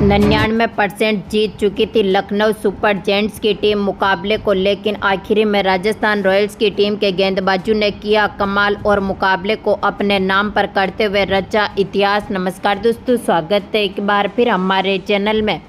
99% जीत चुकी थी Lucknow super giants की टीम मुकाबले को, लेकिन आखिरी में राजस्थान रॉयल्स की टीम के गेंदबाजों ने किया कमाल और मुकाबले को अपने नाम पर करते हुए रचा इतिहास। नमस्कार दोस्तों, स्वागत है एक बार फिर हमारे चैनल में।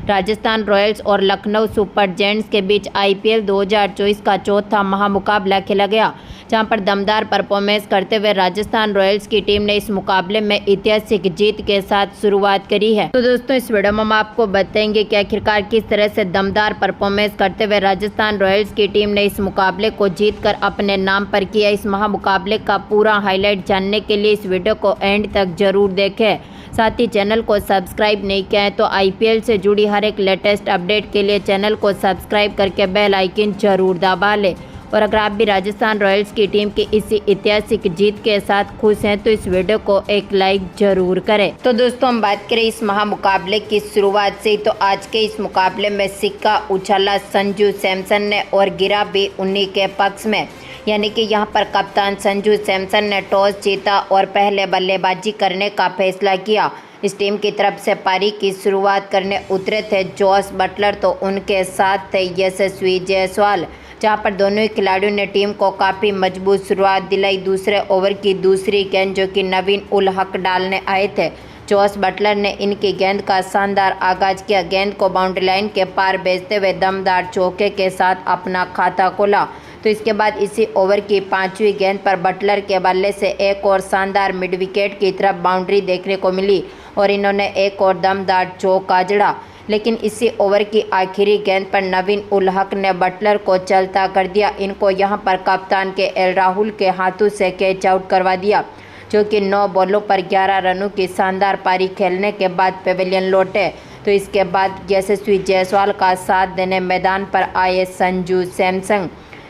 राजस्थान रॉयल्स और लखनऊ सुपर जायंट्स के बीच आईपीएल 2024 का चौथा महामुकाबला खेला गया, जहां पर दमदार परफॉर्मेंस करते हुए राजस्थान रॉयल्स की टीम ने इस मुकाबले में ऐतिहासिक जीत के साथ शुरुआत करी है। तो दोस्तों, इस वीडियो में हम आपको बताएंगे कि आखिरकार किस तरह से दमदार परफॉर्मेंस करते हुए राजस्थान रॉयल्स की टीम ने इस मुकाबले को जीतकर अपने नाम पर किया। इस महामुकाबले का पूरा हाईलाइट जानने के लिए इस वीडियो को एंड तक जरूर देखें। साथ ही चैनल को सब्सक्राइब नहीं किया है तो आईपीएल से जुड़ी हर एक लेटेस्ट अपडेट के लिए चैनल को सब्सक्राइब करके बेल आइकन जरूर दबा लें। और अगर आप भी राजस्थान रॉयल्स की टीम की इसी ऐतिहासिक जीत के साथ खुश हैं तो इस वीडियो को एक लाइक जरूर करें। तो दोस्तों, हम बात करें इस महामुकाबले की शुरुआत से, तो आज के इस मुकाबले में सिक्का उछाला संजू सैमसन ने और गिरा भी उन्हीं के पक्ष में, यानी कि यहां पर कप्तान संजू सैमसन ने टॉस जीता और पहले बल्लेबाजी करने का फैसला किया। इस टीम की तरफ से पारी की शुरुआत करने उतरे थे जॉस बटलर, तो उनके साथ थे यशस्वी जायसवाल, जहां पर दोनों ही खिलाड़ियों ने टीम को काफ़ी मजबूत शुरुआत दिलाई। दूसरे ओवर की दूसरी गेंद जो कि नवीन उल हक डालने आए थे, जॉस बटलर ने इनकी गेंद का शानदार आगाज किया। गेंद को बाउंड्री लाइन के पार भेजते हुए दमदार चौके के साथ अपना खाता खोला। तो इसके बाद इसी ओवर की पांचवी गेंद पर बटलर के बल्ले से एक और शानदार मिड विकेट की तरफ बाउंड्री देखने को मिली और इन्होंने एक और दमदार चौका जड़ा। लेकिन इसी ओवर की आखिरी गेंद पर नवीन उल हक ने बटलर को चलता कर दिया। इनको यहां पर कप्तान के एल राहुल के हाथों से कैच आउट करवा दिया, जो कि 9 बॉलों पर 11 रनों की शानदार पारी खेलने के बाद पेविलियन लौटे। तो इसके बाद यशस्वी जायसवाल का साथ देने मैदान पर आए संजू सैमसन,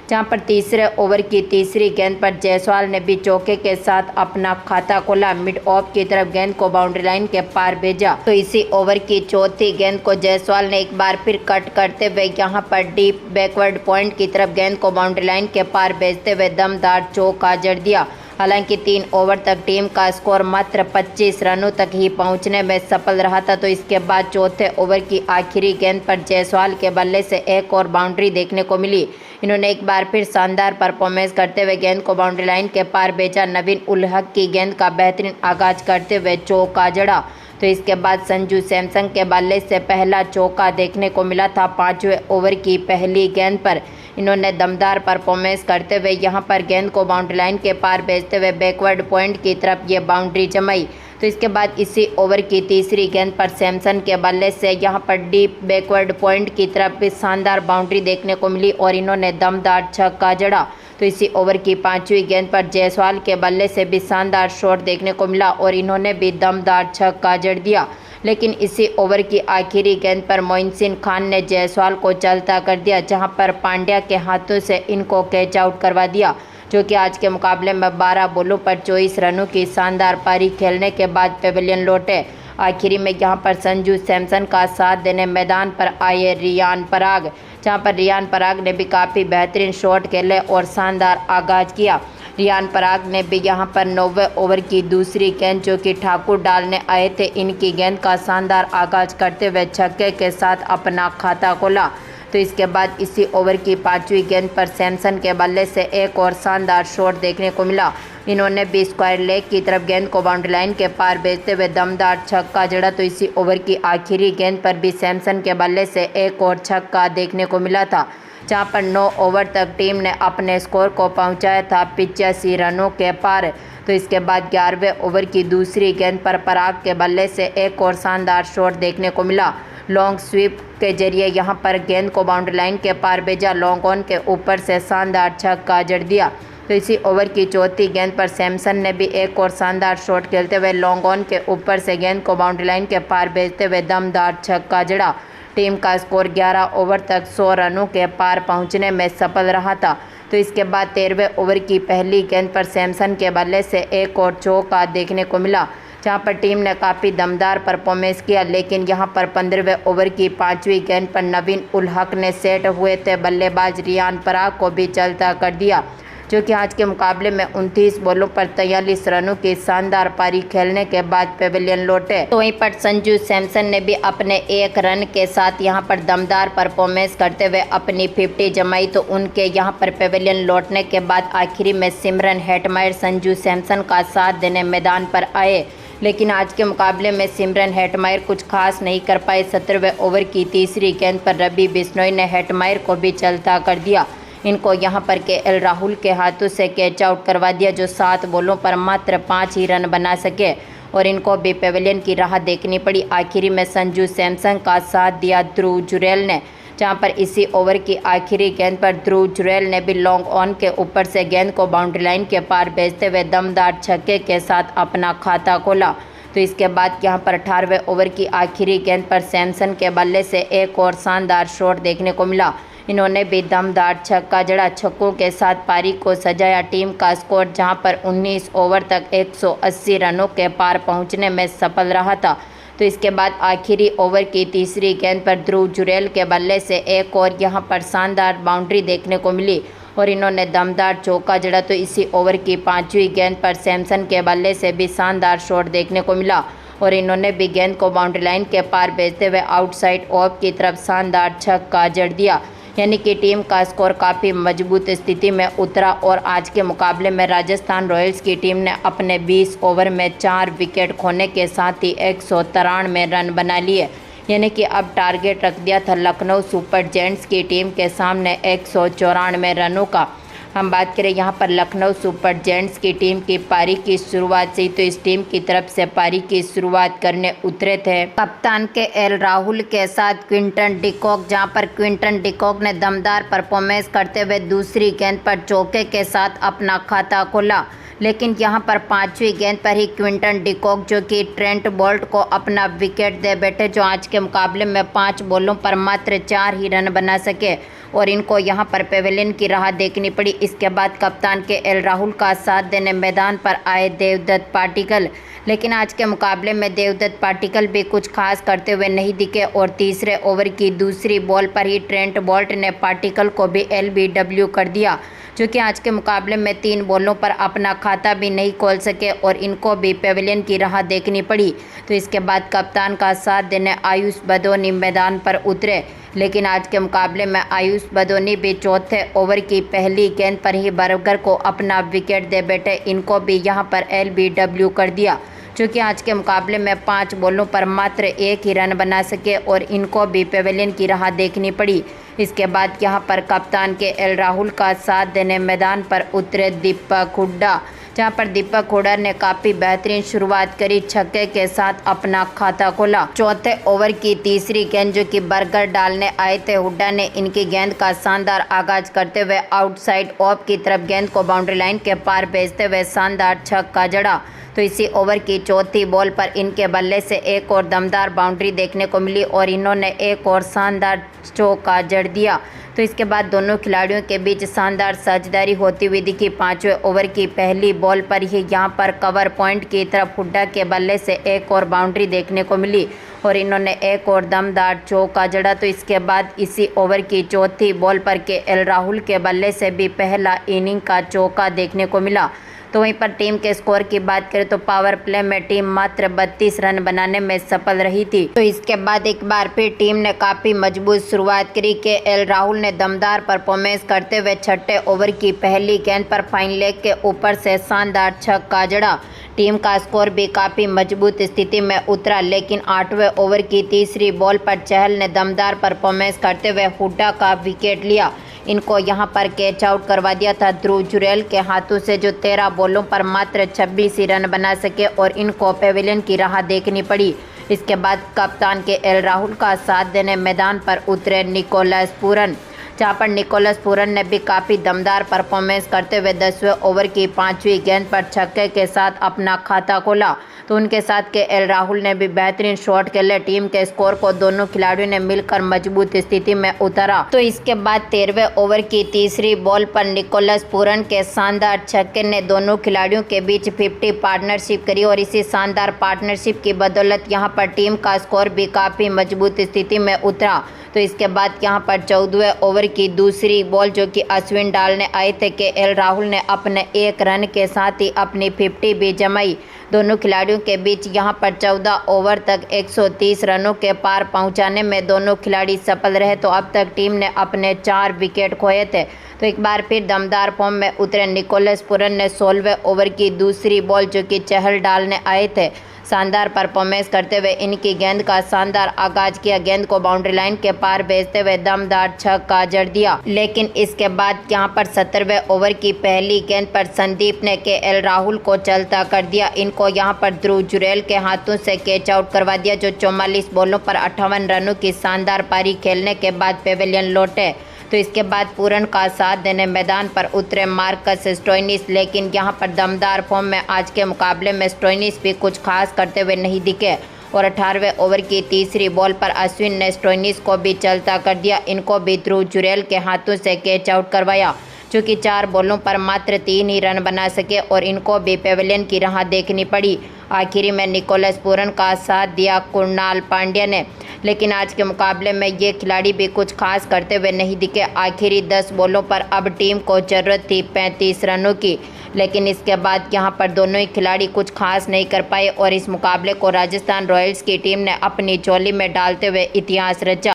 जहां पर तीसरे ओवर की तीसरी गेंद पर जायसवाल ने भी चौके के साथ अपना खाता खोला। मिड ऑफ की तरफ गेंद को बाउंड्री लाइन के पार भेजा। तो इसी ओवर की चौथी गेंद को जायसवाल ने एक बार फिर कट करते हुए यहां पर डीप बैकवर्ड पॉइंट की तरफ गेंद को बाउंड्री लाइन के पार भेजते हुए दमदार चौका जड़ दिया। हालांकि 3 ओवर तक टीम का स्कोर मात्र 25 रनों तक ही पहुंचने में सफल रहा था। तो इसके बाद चौथे ओवर की आखिरी गेंद पर जायसवाल के बल्ले से एक और बाउंड्री देखने को मिली। इन्होंने एक बार फिर शानदार परफॉर्मेंस करते हुए गेंद को बाउंड्री लाइन के पार भेजा। नवीन उल हक की गेंद का बेहतरीन आगाज करते हुए चौका जड़ा। तो इसके बाद संजू सैमसन के बल्ले से पहला चौका देखने को मिला था 5वें ओवर की पहली गेंद पर। इन्होंने दमदार परफॉर्मेंस करते हुए यहां पर गेंद को बाउंड्री लाइन के पार भेजते हुए बैकवर्ड पॉइंट की तरफ ये बाउंड्री जमाई। तो इसके बाद इसी ओवर की तीसरी गेंद पर सैमसन के बल्ले से यहां पर डीप बैकवर्ड पॉइंट की तरफ भी शानदार बाउंड्री देखने को मिली और इन्होंने दमदार छक्का जड़ा। तो इसी ओवर की 5वीं गेंद पर जायसवाल के बल्ले से भी शानदार शॉट देखने को मिला और इन्होंने भी दमदार छक्का जड़ दिया। लेकिन इसी ओवर की आखिरी गेंद पर मोइनुद्दीन खान ने जायसवाल को चलता कर दिया, जहां पर पांड्या के हाथों से इनको कैच आउट करवा दिया, जो कि आज के मुकाबले में 12 बॉलों पर 24 रनों की शानदार पारी खेलने के बाद पेविलियन लौटे। आखिरी में यहां पर संजू सैमसन का साथ देने मैदान पर आए रियान पराग, जहां पर रियान पराग ने भी काफ़ी बेहतरीन शॉट खेले और शानदार आगाज किया। रियान पराग ने भी यहां पर 9वें ओवर की दूसरी गेंद जो कि ठाकुर डालने आए थे, इनकी गेंद का शानदार आगाज करते हुए छक्के के साथ अपना खाता खोला। तो इसके बाद इसी ओवर की 5वीं गेंद पर सैमसन के बल्ले से एक और शानदार शॉट देखने को मिला। इन्होंने भी स्क्वायर लेग की तरफ गेंद को बाउंड्री लाइन के पार भेजते हुए दमदार छक्का जड़ा। तो इसी ओवर की आखिरी गेंद पर भी सैमसन के बल्ले से एक और छक्का देखने को मिला था, जहां पर 9 ओवर तक टीम ने अपने स्कोर को पहुंचाया था 85 रनों के पार। तो इसके बाद 11वें ओवर की दूसरी गेंद पर पराग के बल्ले से एक और शानदार शॉट देखने को मिला। लॉन्ग स्वीप के जरिए यहां पर गेंद को बाउंड्री लाइन के पार भेजा, लॉन्ग ऑन के ऊपर से शानदार छक्का जड़ दिया। तो इसी ओवर की चौथी गेंद पर सैमसन ने भी एक और शानदार शॉट खेलते हुए लॉन्ग ऑन के ऊपर से गेंद को बाउंड्री लाइन के पार भेजते हुए दमदार छक्का जड़ा। टीम का स्कोर 11 ओवर तक 100 रनों के पार पहुंचने में सफल रहा था। तो इसके बाद 13वें ओवर की पहली गेंद पर सैमसन के बल्ले से एक और चौका देखने को मिला, जहां पर टीम ने काफ़ी दमदार परफॉर्मेंस किया। लेकिन यहां पर 15वें ओवर की 5वीं गेंद पर नवीन उल हक ने सेट हुए थे बल्लेबाज रियान पराग को भी चलता कर दिया, जो कि आज के मुकाबले में 29 बॉलों पर 43 रनों की शानदार पारी खेलने के बाद पेविलियन लौटे। तो वहीं पर संजू सैमसन ने भी अपने 1 रन के साथ यहां पर दमदार परफॉर्मेंस करते हुए अपनी 50 जमाई। तो उनके यहां पर पेविलियन लौटने के बाद आखिरी में सिमरन हेटमायर संजू सैमसन का साथ देने मैदान पर आए, लेकिन आज के मुकाबले में सिमरन हेटमायर कुछ खास नहीं कर पाए। 17वें ओवर की तीसरी गेंद पर रवि बिश्नोई ने हेटमायर को भी चलता कर दिया। इनको यहां पर केएल राहुल के हाथों से कैच आउट करवा दिया, जो 7 बॉलों पर मात्र 5 ही रन बना सके और इनको भी पेविलियन की राह देखनी पड़ी। आखिरी में संजू सैमसन का साथ दिया ध्रुव जुरैल ने, जहां पर इसी ओवर की आखिरी गेंद पर ध्रुव जुरैल ने भी लॉन्ग ऑन के ऊपर से गेंद को बाउंड्री लाइन के पार भेजते हुए दमदार छक्के के साथ अपना खाता खोला। तो इसके बाद यहां पर 18वें ओवर की आखिरी गेंद पर सैमसन के बल्ले से एक और शानदार शॉट देखने को मिला। इन्होंने भी दमदार छक्का जड़ा, छक्कों के साथ पारी को सजाया। टीम का स्कोर जहां पर 19 ओवर तक 180 रनों के पार पहुंचने में सफल रहा था। तो इसके बाद आखिरी ओवर की तीसरी गेंद पर ध्रुव जुरैल के बल्ले से एक और यहां पर शानदार बाउंड्री देखने को मिली और इन्होंने दमदार चौका जड़ा। तो इसी ओवर की 5वीं गेंद पर सैमसन के बल्ले से भी शानदार शॉट देखने को मिला और इन्होंने भी गेंद को बाउंड्री लाइन के पार भेजते हुए आउटसाइड ऑफ की तरफ शानदार छक्का जड़ दिया। यानी कि टीम का स्कोर काफ़ी मजबूत स्थिति में उतरा और आज के मुकाबले में राजस्थान रॉयल्स की टीम ने अपने 20 ओवर में 4 विकेट खोने के साथ ही 193 रन बना लिए। यानी कि अब टारगेट रख दिया था लखनऊ सुपर जायंट्स की टीम के सामने 194 रनों का। हम बात करें यहाँ पर लखनऊ सुपर जायंट्स की टीम की पारी की शुरुआत से ही, तो इस टीम की तरफ से पारी की शुरुआत करने उतरे थे कप्तान केएल राहुल के साथ क्विंटन डिकॉक, जहां पर क्विंटन डिकॉक ने दमदार परफॉर्मेंस करते हुए दूसरी गेंद पर चौके के साथ अपना खाता खोला। लेकिन यहां पर 5वीं गेंद पर ही क्विंटन डिकॉक जो कि ट्रेंट बोल्ट को अपना विकेट दे बैठे, जो आज के मुकाबले में 5 बॉलों पर मात्र 4 ही रन बना सके और इनको यहां पर पेविलियन की राह देखनी पड़ी। इसके बाद कप्तान केएल राहुल का साथ देने मैदान पर आए देवदत्त पाटिकल, लेकिन आज के मुकाबले में देवदत्त पाटिकल भी कुछ खास करते हुए नहीं दिखे और तीसरे ओवर की दूसरी बॉल पर ही ट्रेंट बोल्ट ने पाटिकल को भी एलबीडब्ल्यू कर दिया, जो कि आज के मुकाबले में 3 बॉलों पर अपना खाता भी नहीं खोल सके और इनको भी पेविलियन की राह देखनी पड़ी। तो इसके बाद कप्तान का साथ देने आयुष बदोनी मैदान पर उतरे, लेकिन आज के मुकाबले में आयुष बदोनी भी चौथे ओवर की पहली गेंद पर ही बर्गर को अपना विकेट दे बैठे। इनको भी यहां पर एलबीडब्ल्यू कर दिया, जो कि आज के मुकाबले में 5 बॉलों पर मात्र 1 ही रन बना सके और इनको भी पेविलियन की राह देखनी पड़ी। इसके बाद यहां पर कप्तान केएल राहुल का साथ देने मैदान पर उतरे दीपक हुड्डा, जहां पर दीपक हुड्डा ने काफ़ी बेहतरीन शुरुआत करी, छक्के के साथ अपना खाता खोला। चौथे ओवर की तीसरी गेंद जो कि बर्गर डालने आए थे हुड्डा ने इनकी गेंद का शानदार आगाज करते हुए आउटसाइड ऑफ की तरफ गेंद को बाउंड्री लाइन के पार भेजते हुए शानदार छक्का जड़ा। तो इसी ओवर की चौथी बॉल पर इनके बल्ले से एक और दमदार बाउंड्री देखने को मिली और इन्होंने एक और शानदार चौका जड़ दिया। तो इसके बाद दोनों खिलाड़ियों के बीच शानदार साझेदारी होती हुई दिखी। 5वें ओवर की पहली बॉल पर ही यहां पर कवर पॉइंट की तरफ हुड्डा के बल्ले से एक और बाउंड्री देखने को मिली और इन्होंने एक और दमदार चौका जड़ा। तो इसके बाद इसी ओवर की चौथी बॉल पर केएल राहुल के बल्ले से भी पहला इनिंग का चौका देखने को मिला। तो वहीं पर टीम के स्कोर की बात करें तो पावर प्ले में टीम मात्र 32 रन बनाने में सफल रही थी। तो इसके बाद एक बार फिर टीम ने काफ़ी मजबूत शुरुआत करी। केएल राहुल ने दमदार परफॉर्मेंस करते हुए छठे ओवर की पहली गेंद पर फाइन लेग के ऊपर से शानदार छक्का जड़ा। टीम का स्कोर भी काफ़ी मजबूत स्थिति में उतरा, लेकिन 8वें ओवर की तीसरी बॉल पर चहल ने दमदार परफॉर्मेंस करते हुए हुड्डा का विकेट लिया। इनको यहां पर कैच आउट करवा दिया था ध्रुव जुरैल के हाथों से, जो 13 बॉलों पर मात्र 26 ही रन बना सके और इनको पेविलियन की राह देखनी पड़ी। इसके बाद कप्तान केएल राहुल का साथ देने मैदान पर उतरे निकोलस पूरन, जहां पर निकोलस पूरन ने भी काफ़ी दमदार परफॉर्मेंस करते हुए 10वें ओवर की 5वीं गेंद पर छक्के के साथ अपना खाता खोला। तो उनके साथ केएल राहुल ने भी बेहतरीन शॉट खेले। टीम के स्कोर को दोनों खिलाड़ियों ने मिलकर मजबूत स्थिति में उतारा। तो इसके बाद 13वें ओवर की तीसरी बॉल पर निकोलस पूरन के शानदार छक्के ने दोनों खिलाड़ियों के बीच 50 पार्टनरशिप करी और इसी शानदार पार्टनरशिप की बदौलत यहां पर टीम का स्कोर भी काफ़ी मजबूत स्थिति में उतरा। तो तो इसके बाद यहां पर 14वें ओवर की दूसरी बॉल जो कि अश्विन डालने आए थे, केएल राहुल ने अपने 1 रन के साथ ही अपनी 50 भी जमाई। दोनों खिलाड़ियों के बीच यहां पर 14 ओवर तक 130 रनों के पार पहुंचाने में दोनों खिलाड़ी सफल रहे। तो अब तक टीम ने अपने 4 विकेट खोए थे। तो एक बार फिर दमदार फॉर्म में उतरे निकोलस पूरन ने 16वें ओवर की दूसरी बॉल जो कि चहल डालने आए थे, शानदार परफॉर्मेंस करते हुए इनकी गेंद का शानदार आगाज किया। गेंद को बाउंड्री लाइन के पार भेजते हुए दमदार छक्का जड़ दिया। लेकिन इसके बाद यहां पर 17वें ओवर की पहली गेंद पर संदीप ने केएल राहुल को चलता कर दिया। इनको यहां पर ध्रुव जुरैल के हाथों से कैच आउट करवा दिया, जो 44 बॉलों पर 58 रनों की शानदार पारी खेलने के बाद पेविलियन लौटे। तो इसके बाद पूरन का साथ देने मैदान पर उतरे मार्कस स्टोइनिस, लेकिन यहां पर दमदार फॉर्म में आज के मुकाबले में स्टोइनिस भी कुछ खास करते हुए नहीं दिखे और 18वें ओवर की तीसरी बॉल पर अश्विन ने स्टोइनिस को भी चलता कर दिया। इनको भी ध्रुव जुरैल के हाथों से कैच आउट करवाया, जो कि 4 बॉलों पर मात्र 3 ही रन बना सके और इनको भी पेविलियन की राह देखनी पड़ी। आखिरी में निकोलस पूरन का साथ दिया कुणाल पांड्या ने, लेकिन आज के मुकाबले में ये खिलाड़ी भी कुछ खास करते हुए नहीं दिखे। आखिरी 10 बॉलों पर अब टीम को जरूरत थी 35 रनों की, लेकिन इसके बाद यहां पर दोनों ही खिलाड़ी कुछ खास नहीं कर पाए और इस मुकाबले को राजस्थान रॉयल्स की टीम ने अपनी झोली में डालते हुए इतिहास रचा।